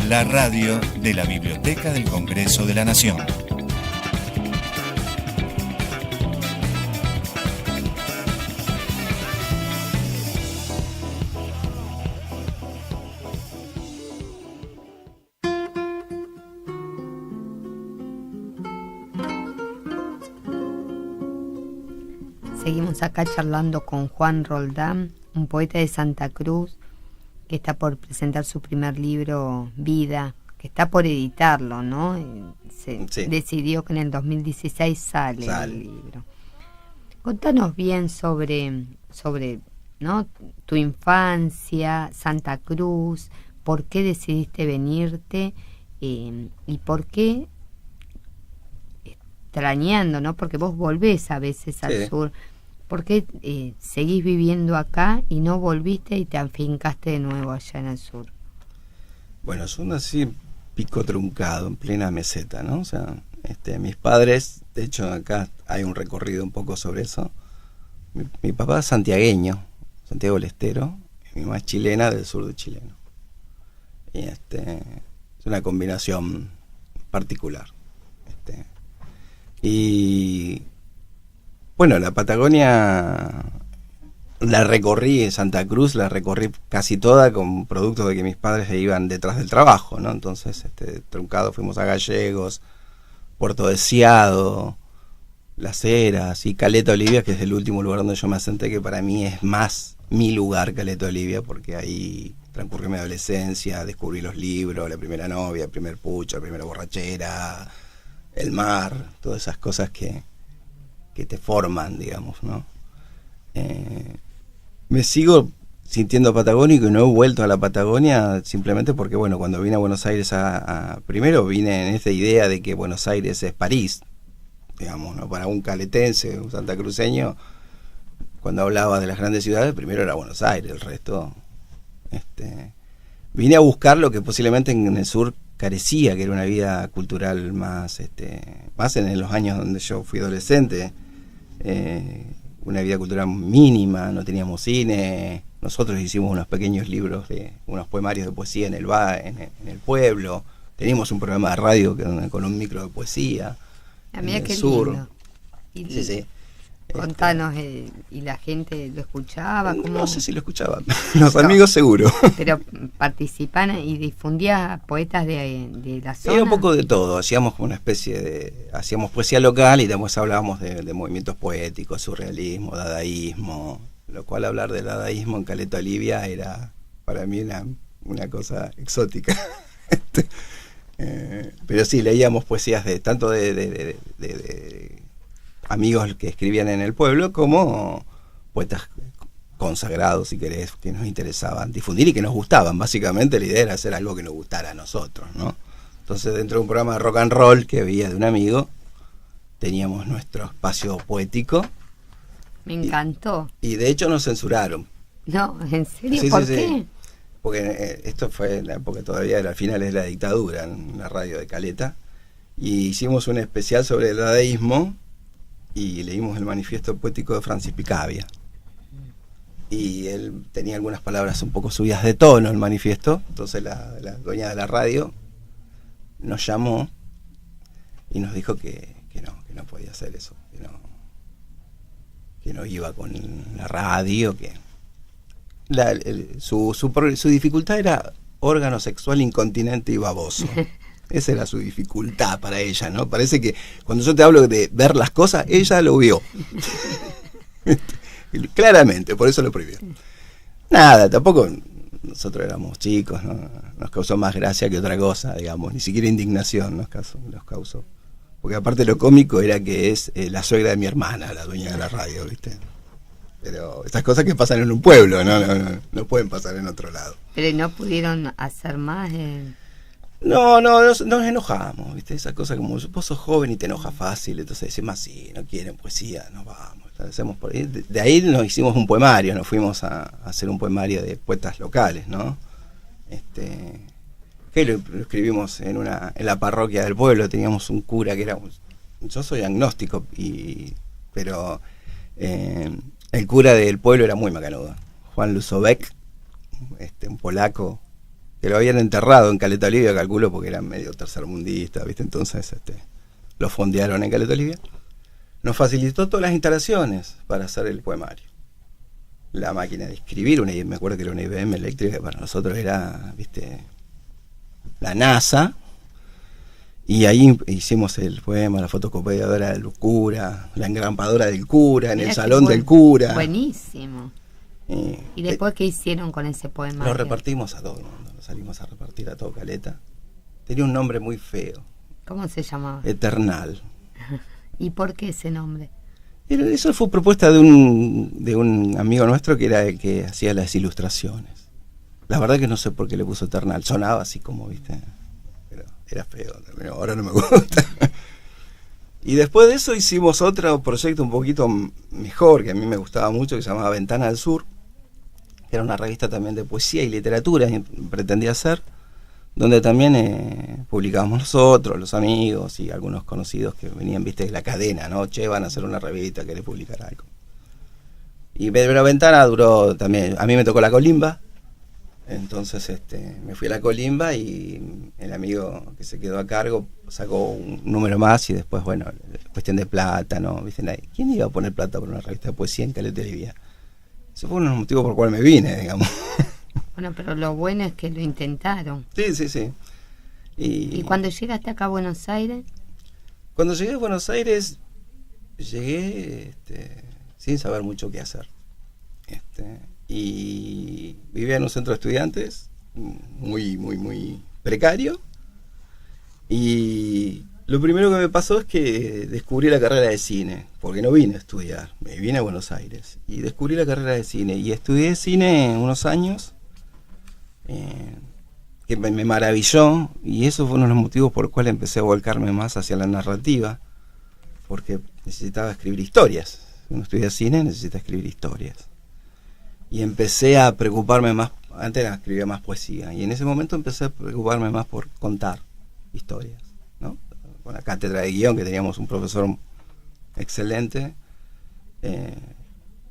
la radio de la Biblioteca del Congreso de la Nación. Seguimos acá charlando con Juan Roldán, un poeta de Santa Cruz que está por presentar su primer libro, Vida, que está por editarlo, ¿no? Sí. Decidió que en el 2016 sale el libro. Contanos bien sobre ¿no? tu infancia, Santa Cruz, por qué decidiste venirte y por qué, extrañando, ¿no? Porque vos volvés a veces al sur. ¿Por qué seguís viviendo acá y no volviste y te afincaste de nuevo allá en el sur? Bueno, yo nací en Pico Truncado, en plena meseta, ¿no? O sea, mis padres, de hecho acá hay un recorrido un poco sobre eso. Mi papá es santiagueño, Santiago del Estero, y mi mamá es chilena, del sur de chileno. Y es una combinación particular. Y bueno, la Patagonia la recorrí, en Santa Cruz la recorrí casi toda con producto de que mis padres se iban detrás del trabajo, ¿no? Entonces, Truncado fuimos a Gallegos, Puerto Deseado, Las Heras y Caleta Olivia, que es el último lugar donde yo me asenté, que para mí es más mi lugar, Caleta Olivia, porque ahí transcurrió mi adolescencia, descubrí los libros, la primera novia, el primer pucho, la primera borrachera, el mar, todas esas cosas que te forman, digamos, ¿no? Me sigo sintiendo patagónico y no he vuelto a la Patagonia simplemente porque, bueno, cuando vine a Buenos Aires primero vine en esta idea de que Buenos Aires es París, digamos, ¿no? Para un caletense, un santacruceño, cuando hablaba de las grandes ciudades, primero era Buenos Aires, el resto... Vine a buscar lo que posiblemente en el sur carecía, que era una vida cultural más en los años donde yo fui adolescente, una vida cultural mínima, no teníamos cine, nosotros hicimos unos pequeños libros, unos poemarios de poesía en el pueblo, teníamos un programa de radio con un micro de poesía en el sur. Lindo. Sí. Contanos, ¿y la gente lo escuchaba? ¿Cómo? No sé si lo escuchaban, los amigos seguro. Pero participan y difundían poetas de la zona. Era un poco de todo, hacíamos una hacíamos poesía local y después hablábamos de movimientos poéticos, surrealismo, dadaísmo, lo cual hablar del dadaísmo en Caleta Olivia era para mí una cosa exótica. Pero sí, leíamos poesías tanto de amigos que escribían en el pueblo, como poetas consagrados, si querés, que nos interesaban difundir y que nos gustaban. Básicamente la idea era hacer algo que nos gustara a nosotros, ¿no? Entonces, dentro de un programa de rock and roll que había de un amigo, teníamos nuestro espacio poético. Me encantó. Y de hecho nos censuraron. No, ¿en serio? ¿Por qué? Sí. Porque esto fue en la época todavía era finales de la dictadura, en la radio de Caleta, y hicimos un especial sobre el dadaísmo y leímos el manifiesto poético de Francis Picabia. Y él tenía algunas palabras un poco subidas de tono, el manifiesto. Entonces la dueña de la radio nos llamó y nos dijo que no podía hacer eso, que no iba con la radio, que su dificultad era órgano sexual incontinente y baboso. Esa era su dificultad para ella, ¿no? Parece que cuando yo te hablo de ver las cosas, ella lo vio. Claramente, por eso lo prohibió. Nada, tampoco nosotros éramos chicos, ¿no? Nos causó más gracia que otra cosa, digamos, ni siquiera indignación nos causó. Porque aparte lo cómico era que es la suegra de mi hermana, la dueña de la radio, ¿viste? Pero esas cosas que pasan en un pueblo, no pueden pasar en otro lado. Pero no pudieron hacer más. No, nos enojamos, ¿viste? Esa cosa como vos sos joven y te enojas fácil, entonces decimos así, no quieren poesía, nos vamos. Hacemos por ahí. De ahí nos hicimos un poemario, nos fuimos a hacer un poemario de poetas locales, ¿no? Que lo escribimos en la parroquia del pueblo. Teníamos un cura que era, yo soy agnóstico, pero el cura del pueblo era muy macanudo, Juan Luzovek, un polaco, que lo habían enterrado en Caleta Olivia, calculo, porque era medio tercermundista, ¿viste? Entonces lo fondearon en Caleta Olivia. Nos facilitó todas las instalaciones para hacer el poemario. La máquina de escribir, me acuerdo que era una IBM eléctrica, para nosotros era, ¿viste?, la NASA. Y ahí hicimos el poema, la fotocopiadora del cura, la engrampadora del cura, en el salón del cura. Buenísimo. ¿Y después qué hicieron con ese poema? Lo repartimos a todo el mundo, lo salimos a repartir a todo Caleta. Tenía un nombre muy feo. ¿Cómo se llamaba? Eternal. ¿Y por qué ese nombre? Eso fue propuesta de un amigo nuestro que era el que hacía las ilustraciones. La verdad que no sé por qué le puso Eternal, sonaba así como, ¿viste? Pero era feo, ahora no me gusta. Y después de eso hicimos otro proyecto un poquito mejor, que a mí me gustaba mucho, que se llamaba Ventana al Sur, que era una revista también de poesía y literatura, y pretendía ser, donde también publicábamos nosotros, los amigos y algunos conocidos que venían, viste, de la cadena, ¿no? Che, van a hacer una revista, querés publicar algo. Y la Ventana duró también, a mí me tocó la colimba, entonces me fui a la colimba y el amigo que se quedó a cargo sacó un número más y después, bueno, cuestión de plata, ¿no? ¿Viste? ¿Quién iba a poner plata por una revista de poesía en Caleta Olivia? Ese fue uno de los motivos por el cual me vine, digamos. Bueno, pero lo bueno es que lo intentaron. Sí. ¿Y cuando llegaste acá a Buenos Aires? Cuando llegué a Buenos Aires, llegué sin saber mucho qué hacer. Y vivía en un centro de estudiantes muy precario. Y lo primero que me pasó es que descubrí la carrera de cine, porque no vine a estudiar, me vine a Buenos Aires. Y descubrí la carrera de cine, y estudié cine unos años, que me maravilló, y eso fue uno de los motivos por los cuales empecé a volcarme más hacia la narrativa, porque necesitaba escribir historias. Uno estudia cine, necesita escribir historias. Y empecé a preocuparme más, antes escribía más poesía, y en ese momento empecé a preocuparme más por contar historias, ¿no? Con la cátedra de guión, que teníamos un profesor excelente,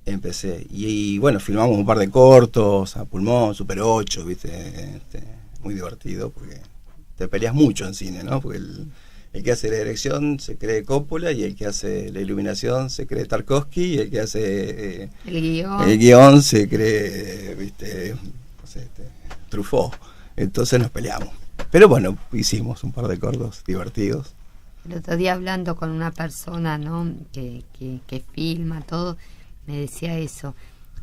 empecé. Y bueno, filmamos un par de cortos, a pulmón, Super 8, ¿viste? Muy divertido, porque te peleas mucho en cine, ¿no? Porque el que hace la dirección se cree Coppola, y el que hace la iluminación se cree Tarkovsky, y el que hace el guión se cree, ¿viste? No sé, Truffaut. Entonces nos peleamos. Pero bueno, hicimos un par de cortos divertidos. El otro día, hablando con una persona, ¿no?, que filma todo, me decía eso.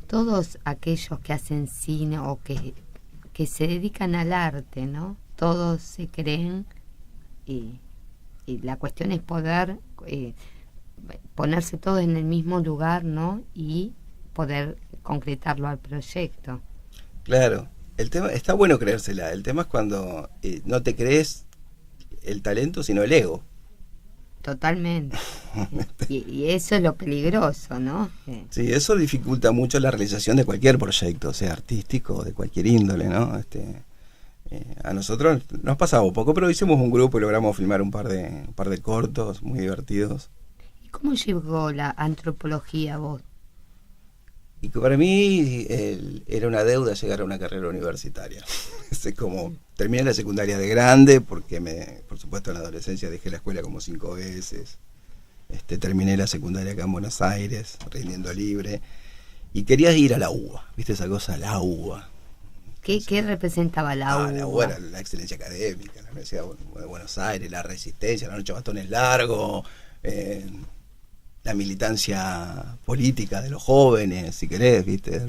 Todos aquellos que hacen cine o que se dedican al arte, ¿no?, todos se creen, y la cuestión es poder ponerse todos en el mismo lugar, ¿no?, y poder concretarlo al proyecto. Claro, el tema está bueno creérsela. El tema es cuando no te crees el talento, sino el ego. Totalmente. y eso es lo peligroso, ¿no? Sí, eso dificulta mucho la realización de cualquier proyecto, sea artístico o de cualquier índole, ¿no? A nosotros nos pasaba un poco, pero hicimos un grupo y logramos filmar un par de cortos muy divertidos. ¿Y cómo llegó la antropología a vos? Y que para mí era una deuda llegar a una carrera universitaria. Es como, terminé la secundaria de grande, porque por supuesto en la adolescencia dejé la escuela como 5 veces. Terminé la secundaria acá en Buenos Aires, rindiendo libre, y quería ir a la UBA, ¿viste esa cosa? La UBA. ¿Qué representaba la UBA? La UBA era la excelencia académica, la Universidad de Buenos Aires, la resistencia, la noche bastones largos, la militancia política de los jóvenes, si querés, ¿viste?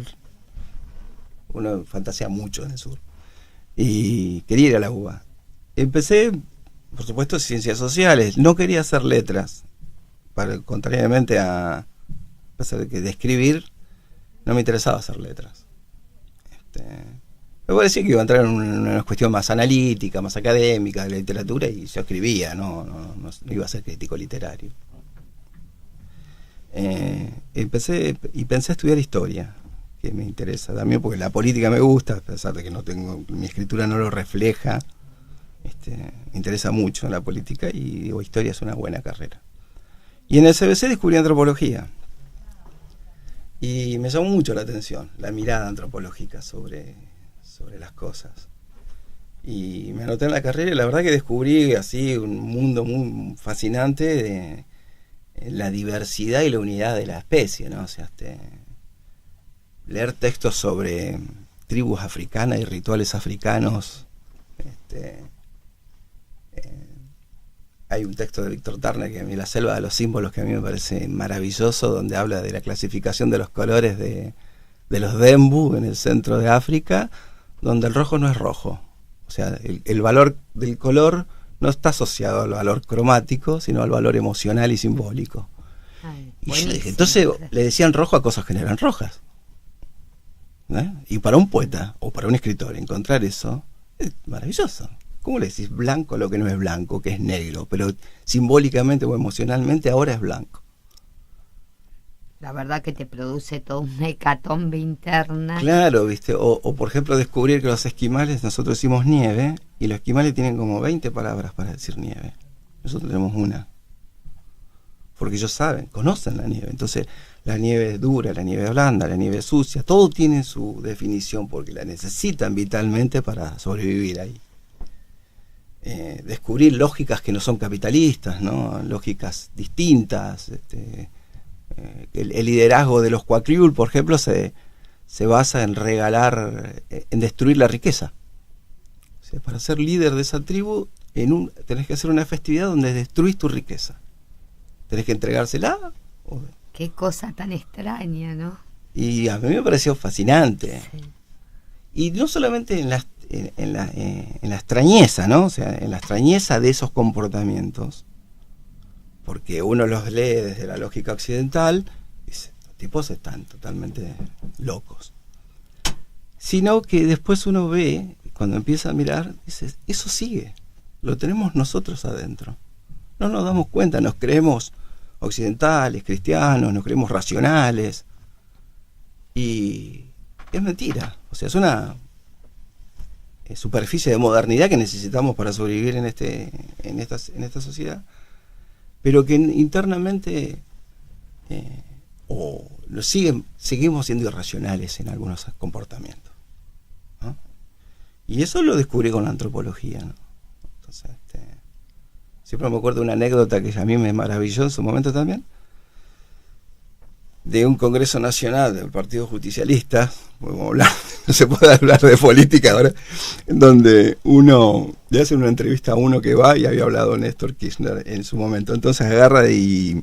Uno fantasea mucho en el sur. Y quería ir a la UBA. Empecé, por supuesto, ciencias sociales. No quería hacer letras, contrariamente a pesar de que de escribir, no me interesaba hacer letras. Me parecía que iba a entrar en una cuestión más analítica, más académica de la literatura, y yo escribía, no iba a ser crítico literario. Pensé a estudiar historia, que me interesa también porque la política me gusta, a pesar de que mi escritura no lo refleja. Me interesa mucho la política y digo, historia es una buena carrera. Y en el CBC descubrí antropología y me llamó mucho la atención la mirada antropológica sobre las cosas, y me anoté en la carrera y la verdad que descubrí así un mundo muy fascinante de la diversidad y la unidad de la especie, ¿no? O sea, leer textos sobre tribus africanas y rituales africanos. Hay un texto de Víctor Turner, que La selva de los símbolos, que a mí me parece maravilloso, donde habla de la clasificación de los colores de los Dembu en el centro de África, donde el rojo no es rojo. O sea, el valor del color no está asociado al valor cromático, sino al valor emocional y simbólico. Y yo dije, entonces le decían rojo a cosas que no eran rojas. Y para un poeta o para un escritor encontrar eso es maravilloso. ¿Cómo le decís blanco a lo que no es blanco, que es negro, pero simbólicamente o emocionalmente ahora es blanco? La verdad que te produce toda una hecatombe interna. Claro, ¿viste? O por ejemplo descubrir que los esquimales, nosotros decimos nieve, y los esquimales tienen como 20 palabras para decir nieve. Nosotros tenemos una. Porque ellos conocen la nieve. Entonces, la nieve es dura, la nieve es blanda, la nieve es sucia, todo tiene su definición porque la necesitan vitalmente para sobrevivir ahí. Descubrir lógicas que no son capitalistas, ¿no? Lógicas distintas. El liderazgo de los Cuacliul, por ejemplo, se basa en regalar, en destruir la riqueza. O sea, para ser líder de esa tribu, tenés que hacer una festividad donde destruís tu riqueza. Tenés que entregársela. Qué cosa tan extraña, ¿no? Y a mí me pareció fascinante. Sí. Y no solamente en la extrañeza, ¿no? O sea, en la extrañeza de esos comportamientos, porque uno los lee desde la lógica occidental y dice, los tipos están totalmente locos. Sino que después uno ve, cuando empieza a mirar, dice, eso sigue, lo tenemos nosotros adentro. No nos damos cuenta, nos creemos occidentales, cristianos, nos creemos racionales, y es mentira. O sea, es una superficie de modernidad que necesitamos para sobrevivir en esta sociedad, pero que internamente seguimos siendo irracionales en algunos comportamientos, ¿no? Y eso lo descubrí con la antropología, ¿no? Entonces, siempre me acuerdo de una anécdota que a mí me maravilló en su momento también, de un Congreso Nacional del Partido Justicialista. No se puede hablar de política ahora, en donde le hace una entrevista a uno que va, y había hablado Néstor Kirchner en su momento. Entonces agarra y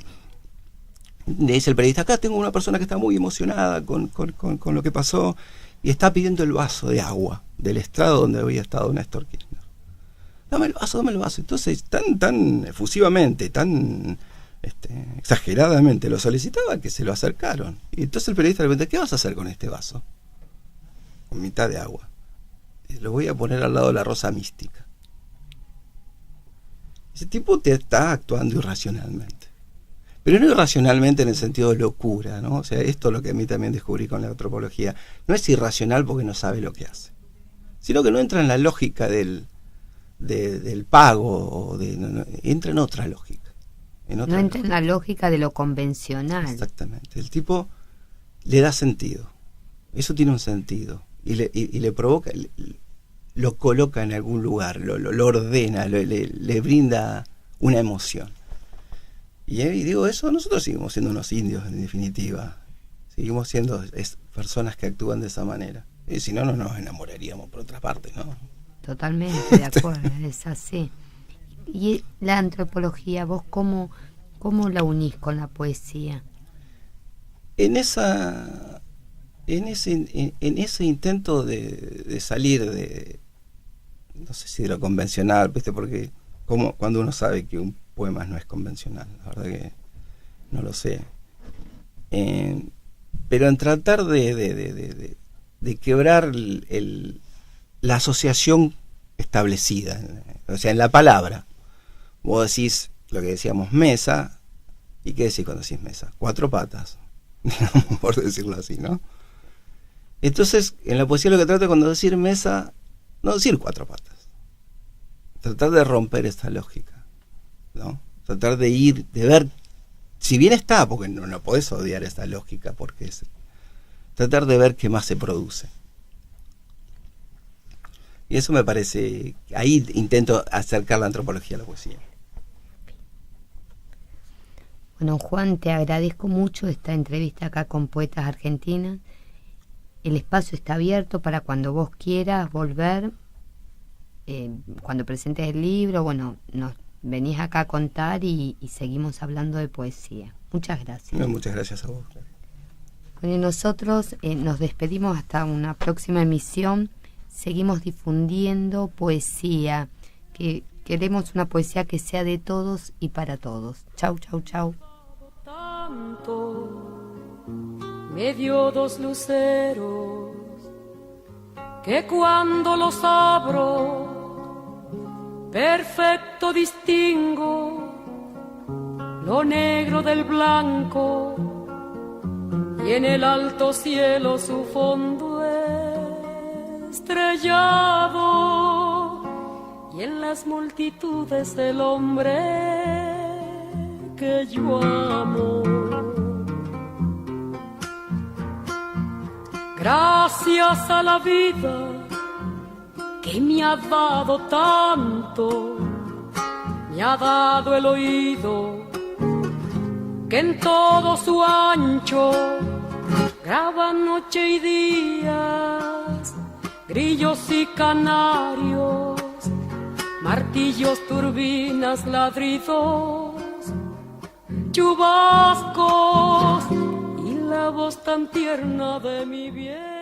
le dice el periodista, acá tengo una persona que está muy emocionada con lo que pasó, y está pidiendo el vaso de agua del estrado donde había estado Néstor Kirchner. Dame el vaso, dame el vaso. Entonces, tan efusivamente, tan exageradamente lo solicitaba, que se lo acercaron. Y entonces el periodista le pregunta, ¿qué vas a hacer con este vaso? Con mitad de agua. Lo voy a poner al lado de la rosa mística. Ese tipo te está actuando irracionalmente. Pero no irracionalmente en el sentido de locura, ¿no? O sea, esto es lo que a mí también descubrí con la antropología. No es irracional porque no sabe lo que hace, sino que no entra en la lógica del pago, entra en otra lógica. No entra en la lógica de lo convencional. Exactamente. El tipo le da sentido. Eso tiene un sentido. Y le provoca, lo coloca en algún lugar, lo ordena, le brinda una emoción. Y digo, eso nosotros seguimos siendo unos indios, en definitiva. Seguimos siendo personas que actúan de esa manera. Y si no, no nos enamoraríamos por otra parte, ¿no? Totalmente de acuerdo, es así. Y la antropología, ¿vos cómo la unís con la poesía? En ese intento de salir de, no sé si de lo convencional, ¿viste? Porque cuando uno sabe que un poema no es convencional, la verdad que no lo sé. pero en tratar de quebrar la asociación establecida, o sea, en la palabra. Vos decís lo que decíamos mesa, ¿y qué decís cuando decís mesa? 4 patas, digamos, por decirlo así, ¿no? Entonces, en la poesía lo que trata cuando decir mesa, no decir 4 patas, tratar de romper esta lógica, ¿no? Tratar de ver, si bien está, porque no podés odiar esta lógica, porque es tratar de ver qué más se produce. Y eso me parece, ahí intento acercar la antropología a la poesía. Bueno, Juan, te agradezco mucho esta entrevista acá con Poetas Argentinas. El espacio está abierto para cuando vos quieras volver, cuando presentes el libro, bueno, nos venís acá a contar y seguimos hablando de poesía. Muchas gracias. No, muchas gracias a vos. Bueno, nosotros nos despedimos hasta una próxima emisión. Seguimos difundiendo poesía, que queremos una poesía que sea de todos y para todos. Chau, chau, chau. Tanto me dio 2 luceros que cuando los abro perfecto distingo lo negro del blanco y en el alto cielo su fondo estrellado y en las multitudes el hombre que yo amo. Gracias a la vida que me ha dado tanto, me ha dado el oído que en todo su ancho graba noche y días, grillos y canarios, martillos, turbinas, ladridos, chubascos y la voz tan tierna de mi bien.